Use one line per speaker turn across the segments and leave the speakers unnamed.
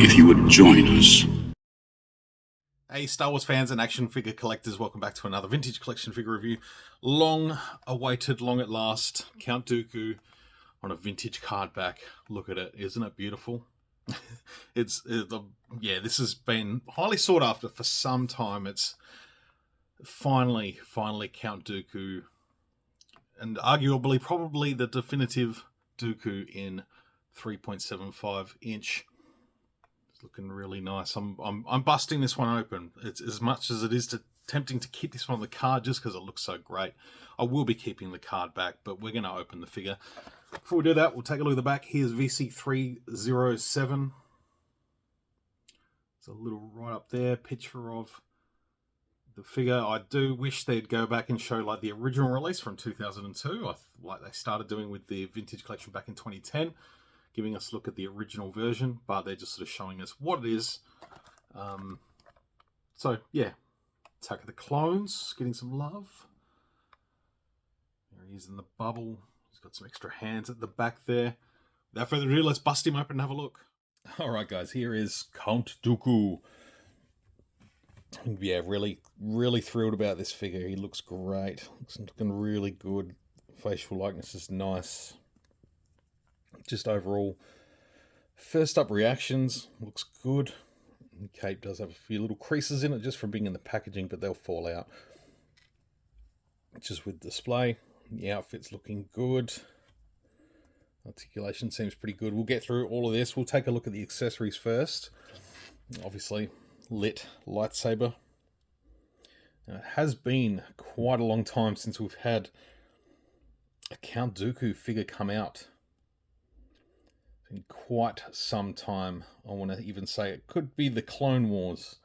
if you would join us.
Hey, Star Wars fans and action figure collectors, welcome back to another vintage collection figure review. Long awaited, long at last, Count Dooku on a vintage card back. Look at it, isn't it beautiful? Yeah, this has been highly sought after for some time. It's finally Count Dooku, and arguably probably the definitive Dooku in 3.75 inch. Looking really nice. I'm busting this one open. It's as much as it is tempting to keep this one on the card just because it looks so great. I will be keeping the card back, but we're going to open the figure. Before we do that, we'll take a look at the back. Here's VC307. There's a little right up there picture of the figure. I do wish they'd go back and show like the original release from 2002, like they started doing with the vintage collection back in 2010. Giving us a look at the original version, but they're just sort of showing us what it is. So, yeah. Attack of the Clones, getting some love. There he is in the bubble. He's got some extra hands at the back there. Without further ado, let's bust him open and have a look. Alright guys, here is Count Dooku. Yeah, really thrilled about this figure. He looks great. Looking really good. Facial likeness is nice. Just overall, first up reactions, looks good. The cape does have a few little creases in it just from being in the packaging, but they'll fall out. Just with display, the outfit's looking good. Articulation seems pretty good. We'll get through all of this. We'll take a look at the accessories first. Obviously, lit lightsaber. Now, it has been quite a long time since we've had a Count Dooku figure come out. In quite some time. I want to even say it could be the Clone Wars.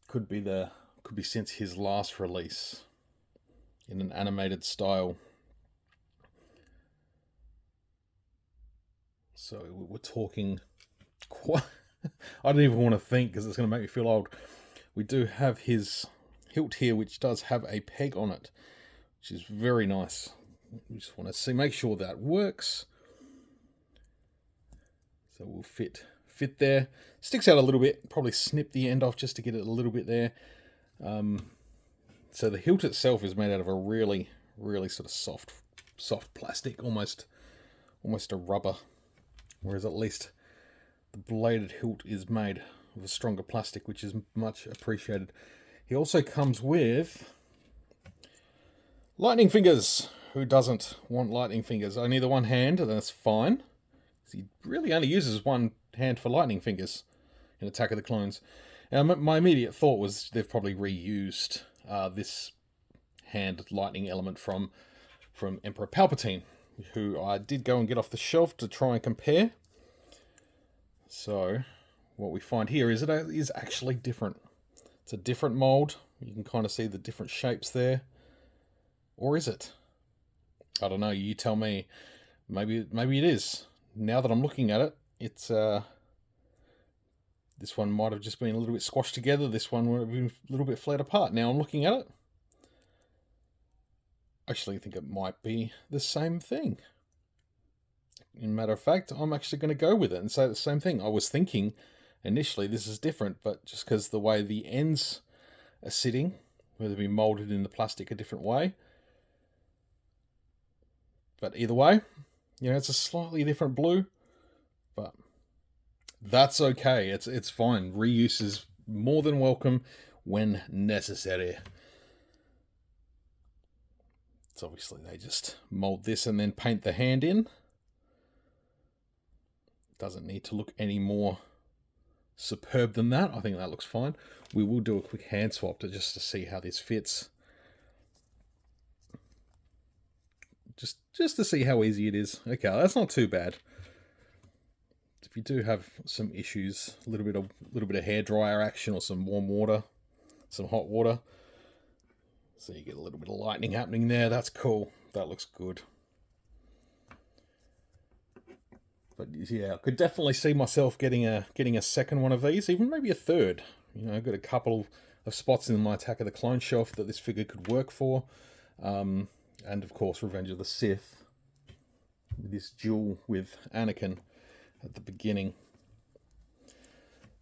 Could be since his last release in an animated style. So we're talking quite I don't even want to think because it's going to make me feel old. We do have his hilt here, which does have a peg on it, which is very nice. We just want to make sure that works. So we'll fit there. Sticks out a little bit. Probably snip the end off just to get it a little bit there. So the hilt itself is made out of a really sort of soft plastic, almost a rubber. Whereas at least the bladed hilt is made of a stronger plastic, which is much appreciated. He also comes with lightning fingers. Who doesn't want lightning fingers? Only the one hand, and that's fine. He really only uses one hand for lightning fingers in Attack of the Clones. Now, my immediate thought was they've probably reused this hand lightning element from Emperor Palpatine, who I did go and get off the shelf to try and compare. So what we find here is it is actually different. It's a different mold. You can kind of see the different shapes there. Or is it? I don't know. You tell me. Maybe it is. Now that I'm looking at it, it's this one might have just been a little bit squashed together. This one would have been a little bit flat apart. Now I'm looking at it. I actually think it might be the same thing. In matter of fact, I'm actually going to go with it and say the same thing. I was thinking initially this is different, but just because the way the ends are sitting, where they've been molded in the plastic a different way. But either way, you know, it's a slightly different blue, but that's okay. It's fine. Reuse is more than welcome when necessary. It's obviously they just mold this and then paint the hand in. Doesn't need to look any more superb than that. I think that looks fine. We will do a quick hand swap just to see how this fits. Just to see how easy it is. Okay, that's not too bad. If you do have some issues, a little bit of hair dryer action or some warm water, some hot water, so you get a little bit of lightning happening there. That's cool. That looks good. But yeah, I could definitely see myself getting a second one of these, even maybe a third. You know, I've got a couple of spots in my Attack of the Clone shelf that this figure could work for. And of course, Revenge of the Sith. This duel with Anakin at the beginning.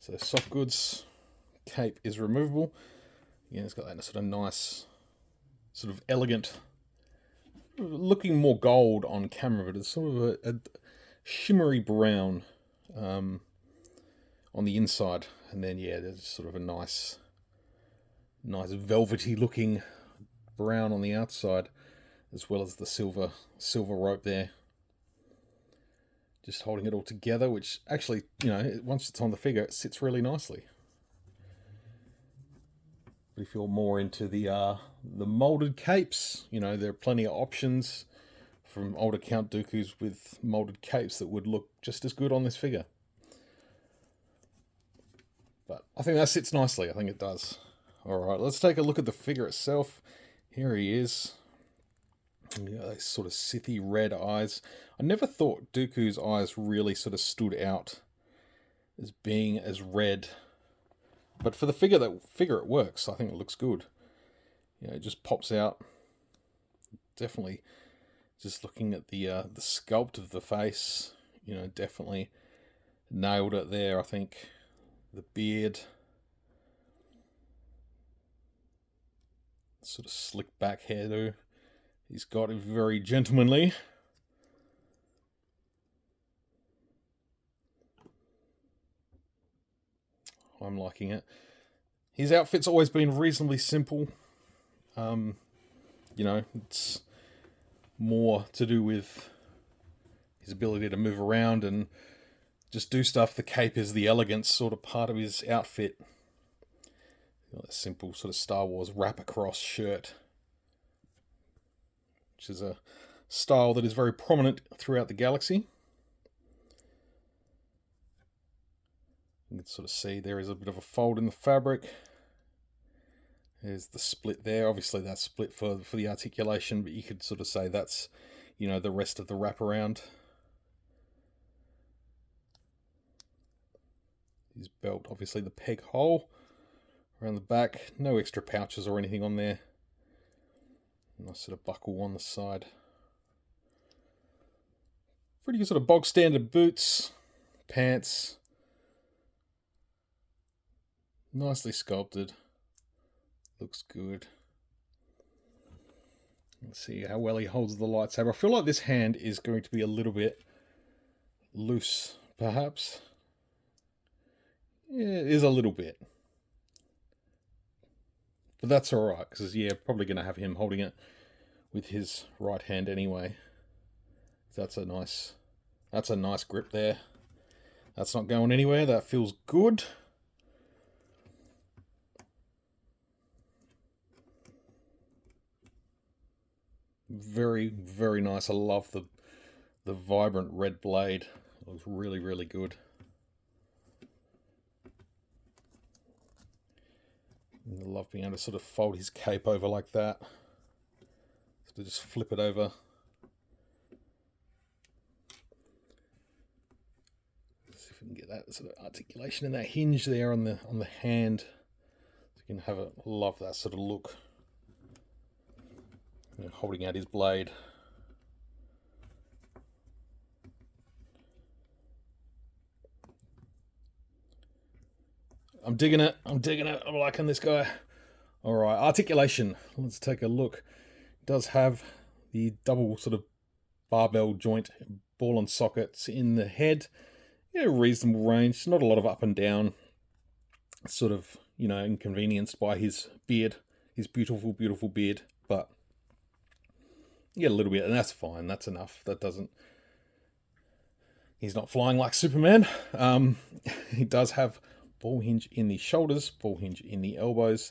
So soft goods cape is removable. Again, it's got that sort of nice, sort of elegant, looking more gold on camera, but it's sort of a shimmery brown on the inside, and then yeah, there's sort of a nice velvety looking brown on the outside, as well as the silver rope there, just holding it all together, which actually, you know, once it's on the figure, it sits really nicely. But if you're more into the molded capes, you know, there are plenty of options from older Count Dookus with molded capes that would look just as good on this figure. But I think that sits nicely. I think it does. Alright, let's take a look at the figure itself. Here he is. Those sort of Sithy red eyes. I never thought Dooku's eyes really sort of stood out as being as red. But for the figure it works. I think it looks good. You know, it just pops out. Definitely, just looking at the sculpt of the face, you know, definitely nailed it there. I think the beard, sort of slick back hairdo. He's got it very gentlemanly. I'm liking it. His outfit's always been reasonably simple. You know, it's more to do with his ability to move around and just do stuff. The cape is the elegance sort of part of his outfit. You know, a simple sort of Star Wars wrap-across shirt, which is a style that is very prominent throughout the galaxy. You can sort of see there is a bit of a fold in the fabric. There's the split there. Obviously that's split for the articulation, but you could sort of say that's, you know, the rest of the wraparound. His belt, obviously the peg hole around the back. No extra pouches or anything on there. Nice sort of buckle on the side. Pretty sort of bog standard boots, pants. Nicely sculpted. Looks good. Let's see how well he holds the lightsaber. I feel like this hand is going to be a little bit loose, perhaps. Yeah, it is a little bit. But that's alright, because yeah, probably going to have him holding it with his right hand anyway. That's a nice grip there. That's not going anywhere. That feels good. Very, very nice. I love the vibrant red blade. It looks really, really good. And I love being able to sort of fold his cape over like that. So just flip it over. Let's see if we can get that sort of articulation and that hinge there on the hand. So you can have a love that sort of look. You know, holding out his blade. I'm digging it. I'm liking this guy. Alright, articulation. Let's take a look. It does have the double sort of barbell joint ball and sockets in the head. Yeah, reasonable range. Not a lot of up and down. Sort of, you know, inconvenienced by his beard. His beautiful, beautiful beard. But yeah, a little bit, and that's fine. That's enough. That doesn't... He's not flying like Superman. He does have ball hinge in the shoulders, ball hinge in the elbows,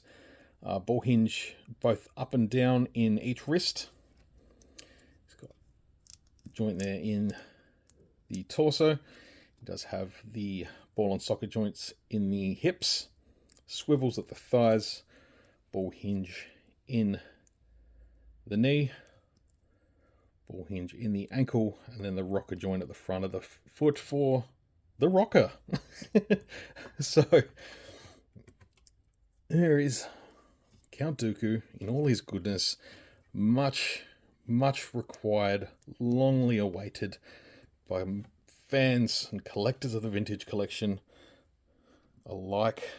ball hinge both up and down in each wrist. He's got a joint there in the torso. He does have the ball and socket joints in the hips, swivels at the thighs, ball hinge in the knee, ball hinge in the ankle, and then the rocker joint at the front of the foot for the rocker. So there is Count Dooku in all his goodness. Much, much required, longly awaited by fans and collectors of the vintage collection. a like.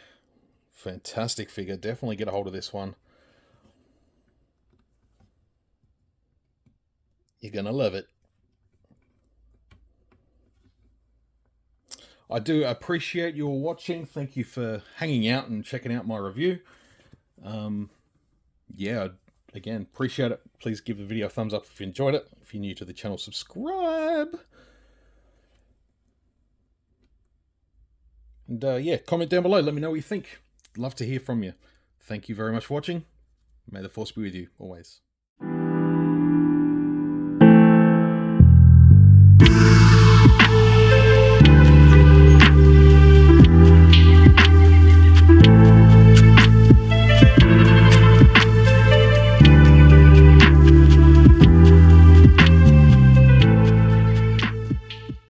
Fantastic figure. Definitely get a hold of this one. You're going to love it. I do appreciate your watching. Thank you for hanging out and checking out my review. Yeah, again, appreciate it. Please give the video a thumbs up if you enjoyed it. If you're new to the channel, subscribe. And yeah, comment down below. Let me know what you think. Love to hear from you. Thank you very much for watching. May the Force be with you always.